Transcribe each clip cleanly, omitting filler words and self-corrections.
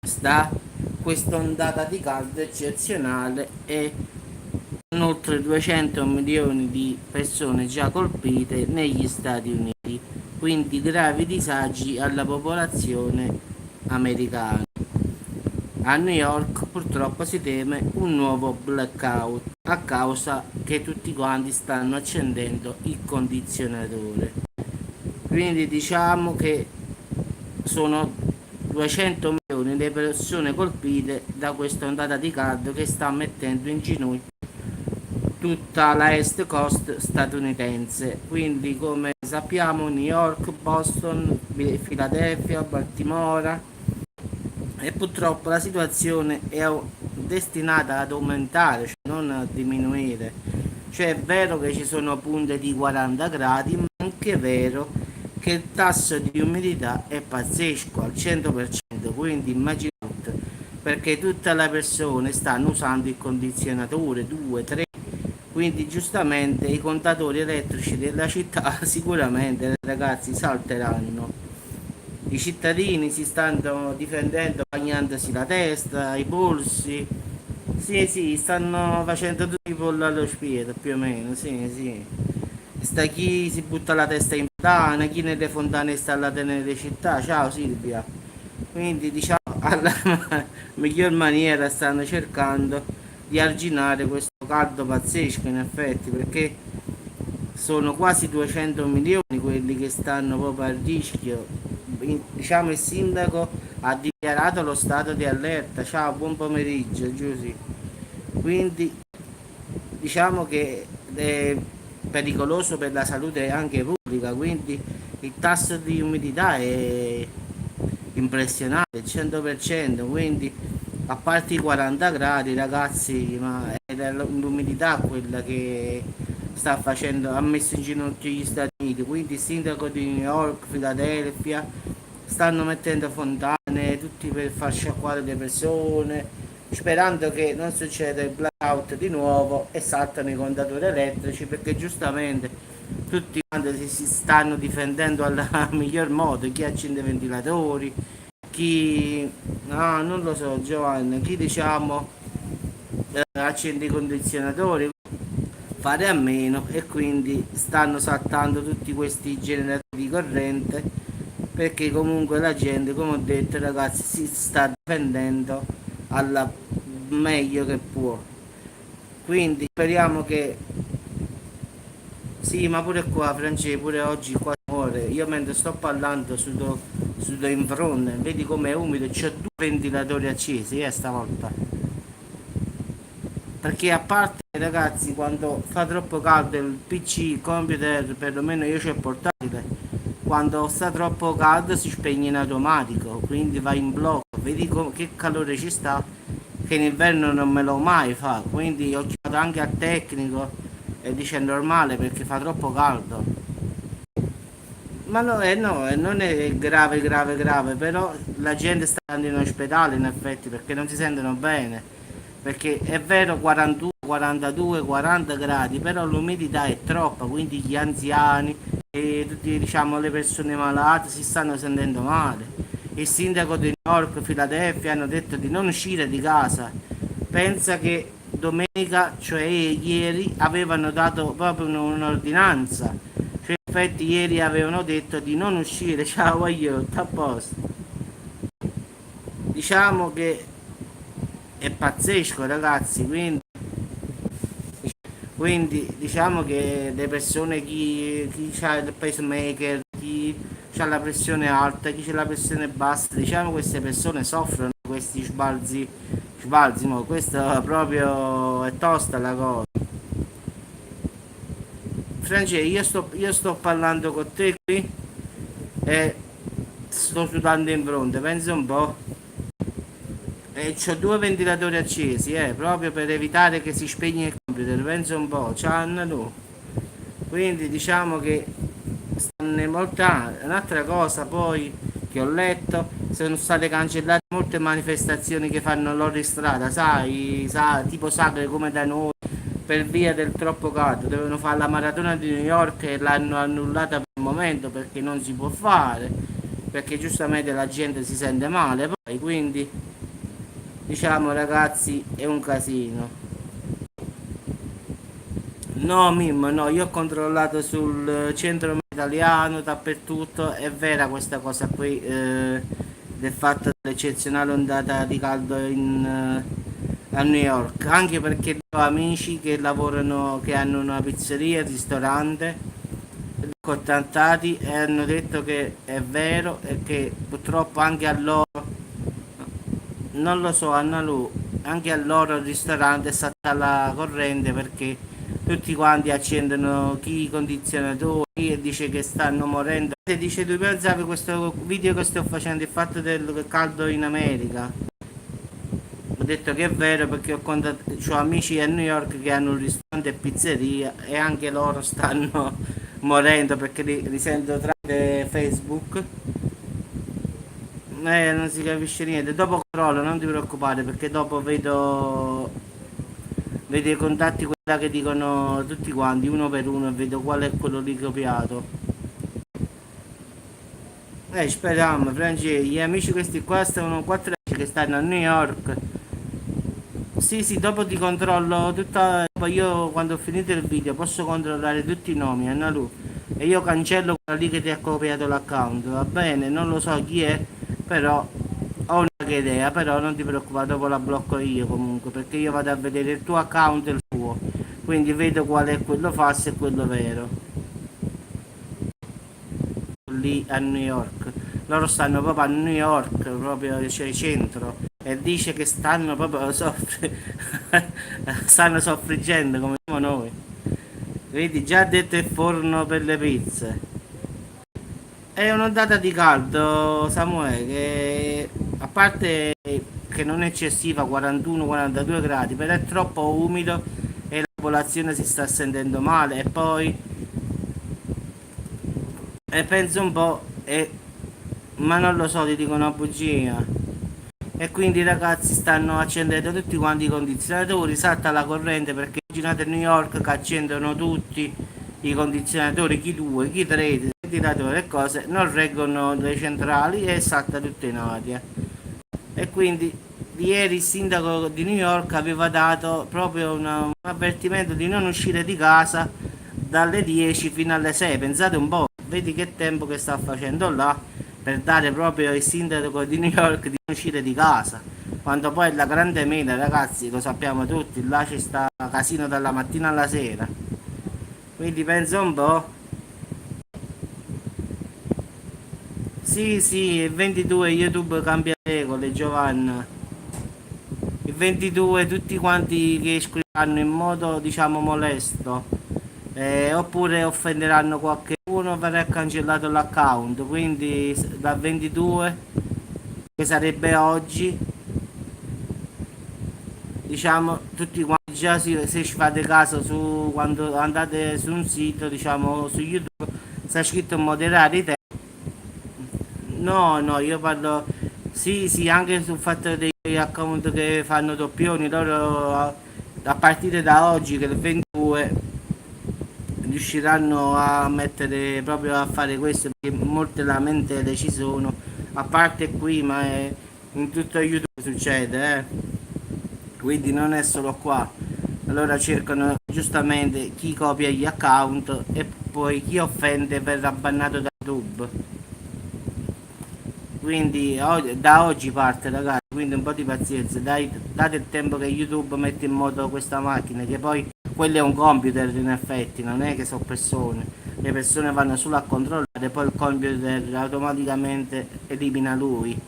sta questa ondata di caldo eccezionale e con oltre 200 milioni di persone già colpite negli Stati Uniti, quindi gravi disagi alla popolazione americana. A New York purtroppo si teme un nuovo blackout a causa che tutti quanti stanno accendendo il condizionatore. Quindi diciamo che sono 200 milioni le persone colpite da questa ondata di caldo che sta mettendo in ginocchio tutta la East Coast statunitense. Quindi come sappiamo New York, Boston, Philadelphia, Baltimora, e purtroppo la situazione è destinata ad aumentare, cioè non a diminuire. Cioè è vero che ci sono punte di 40 gradi, ma è anche vero che il tasso di umidità è pazzesco, al 100%, quindi immaginate, perché tutte le persone stanno usando il condizionatore 2, 3, quindi giustamente i contatori elettrici della città sicuramente ragazzi salteranno. I cittadini si stanno difendendo bagnandosi la testa, i polsi. Sì, sì, stanno facendo tutti i pollo allo spiedo, più o meno, sì, sì. Sta chi si butta la testa in fontana, chi nelle fontane installate nelle città. Ciao Silvia. Quindi diciamo alla miglior maniera stanno cercando di arginare questo caldo pazzesco in effetti, perché sono quasi 200 milioni quelli che stanno proprio a rischio. Diciamo il sindaco ha dichiarato lo stato di allerta. Ciao, buon pomeriggio Giusy. Quindi diciamo che è pericoloso per la salute anche pubblica, quindi il tasso di umidità è impressionante, 100%, quindi a parte i 40 gradi ragazzi, ma è l'umidità quella che sta facendo, ha messo in ginocchio gli Stati Uniti, quindi il sindaco di New York, Philadelphia, stanno mettendo fontane, tutti per far sciacquare le persone, sperando che non succeda il blackout di nuovo e saltano i contatori elettrici, perché giustamente tutti quanti si stanno difendendo al miglior modo, chi accende i ventilatori, chi no, non lo so Giovanni, chi diciamo accende i condizionatori, fare a meno, e quindi stanno saltando tutti questi generatori di corrente, perché comunque la gente, come ho detto ragazzi, si sta difendendo alla meglio che può. Quindi speriamo che sì, ma pure qua Francesco, pure oggi qua muore. Io mentre sto parlando sudo in fronte, vedi com'è umido, c'ho due ventilatori accesi stavolta. Perché a parte ragazzi, quando fa troppo caldo il PC, il computer, perlomeno io c'ho il portatile, quando sta troppo caldo si spegne in automatico, quindi va in blocco. Vedi che calore ci sta, che in inverno non me lo mai fa, quindi ho chiamato anche al tecnico e dice è normale perché fa troppo caldo. Ma no, no, non è grave, grave, grave, però la gente sta andando in ospedale in effetti perché non si sentono bene, perché è vero 41, 42, 40 gradi, però l'umidità è troppa, quindi gli anziani e tutti, diciamo, le persone malate si stanno sentendo male. Il sindaco di New York, Philadelphia hanno detto di non uscire di casa. Pensa che domenica, cioè ieri, avevano dato proprio un'ordinanza. Cioè, in effetti ieri avevano detto di non uscire. Ciao, voglio, a posto. Diciamo che è pazzesco, ragazzi, quindi diciamo che le persone, chi ha il pacemaker, chi ha la pressione alta, chi ha la pressione bassa, diciamo queste persone soffrono questi sbalzi, mo, questo proprio è tosta la cosa. Francesco, io sto parlando con te qui e sto sudando in fronte, pensa un po'. E c'ho due ventilatori accesi, proprio per evitare che si spegne il computer, pensa un po', c'hanno tu. Quindi diciamo che stanno molto. Un'altra cosa poi che ho letto, sono state cancellate molte manifestazioni che fanno loro in strada, tipo sagre come da noi, per via del troppo caldo. Dovevano fare la maratona di New York e l'hanno annullata per il momento perché non si può fare. perché giustamente la gente si sente male poi, quindi diciamo ragazzi è un casino. No Mimmo, no, io ho controllato sul centro italiano, dappertutto, è vera questa cosa qui, del fatto dell'eccezionale ondata di caldo a New York, anche perché ho amici che lavorano, che hanno una pizzeria, ristorante, contattati e hanno detto che è vero e che purtroppo anche a loro, non lo so, Annalu, anche a loro al ristorante è stata la corrente perché tutti quanti accendono chi i condizionatori e dice che stanno morendo. E dice tu pensavi questo video che sto facendo, il fatto del caldo in America? Ho detto che è vero perché ho amici a New York che hanno un ristorante e pizzeria e anche loro stanno morendo perché li sento tramite Facebook. Non si capisce niente. Dopo controllo, non ti preoccupare perché dopo vedo i contatti quella che dicono tutti quanti uno per uno e vedo qual è quello lì copiato. Speriamo, Francesco, gli amici questi qua sono quattro amici che stanno a New York. Sì, sì, dopo ti controllo tutta. Poi io quando ho finito il video posso controllare tutti i nomi, Annalu. E io cancello quella lì che ti ha copiato l'account, va bene? Non lo so chi è, però ho una che idea, però non ti preoccupare, dopo la blocco io comunque, perché io vado a vedere il tuo account e il tuo. Quindi vedo qual è quello falso e quello vero. Lì a New York. Loro stanno proprio a New York, proprio cioè centro. E dice che stanno proprio stanno soffriggendo come siamo noi. Vedi, già detto il forno per le pizze. È un'ondata di caldo, Samuele, che a parte che non è eccessiva, 41-42 gradi, però è troppo umido e la popolazione si sta sentendo male. E poi, e penso un po', ma non lo so, ti dico una bugia. E quindi i ragazzi stanno accendendo tutti quanti i condizionatori, salta la corrente perché immaginate New York che accendono tutti i condizionatori, chi due, chi tre, i ventilatori e cose, non reggono le centrali e salta tutto in aria. E quindi ieri il sindaco di New York aveva dato proprio un avvertimento di non uscire di casa dalle 10 fino alle 6, pensate un po', vedi che tempo che sta facendo là per dare proprio il sindaco di New York di non uscire di casa. Quando poi è la grande mela, ragazzi, lo sappiamo tutti, là ci sta casino dalla mattina alla sera. Quindi pensa un po'. Sì, sì, il 22 YouTube cambia regole, Giovanna. Il 22 tutti quanti che scriveranno in modo, diciamo, molesto, oppure offenderanno qualcuno, verrà cancellato l'account. Quindi dal 22, che sarebbe oggi, diciamo, tutti quanti già se ci fate caso su quando andate su un sito, diciamo, su YouTube, sta scritto moderare i tempi. No, no, io parlo, sì, sì, anche sul fatto degli account che fanno doppioni, loro a partire da oggi, che è il 22, riusciranno a mettere proprio a fare questo, perché molte lamentele ci sono, a parte qui, ma in tutto YouTube succede, quindi non è solo qua. Allora cercano giustamente chi copia gli account e poi chi offende verrà bannato da YouTube. Quindi da oggi parte ragazzi, quindi un po' di pazienza, date il tempo che YouTube mette in moto questa macchina, che poi quello è un computer in effetti, non è che sono persone, le persone vanno solo a controllare, poi il computer automaticamente elimina lui.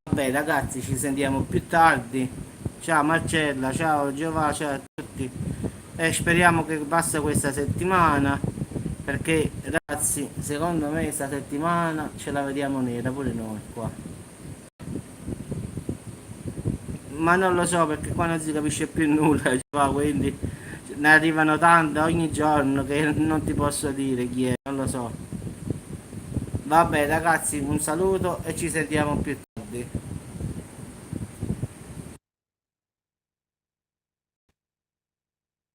Vabbè ragazzi, ci sentiamo più tardi, ciao Marcella, ciao Giovanni, ciao a tutti e speriamo che passa questa settimana, perché ragazzi secondo me questa settimana ce la vediamo nera pure noi qua, ma non lo so perché qua non si capisce più nulla, quindi ne arrivano tante ogni giorno che non ti posso dire chi è, non lo so. Vabbè ragazzi, un saluto e ci sentiamo più tardi.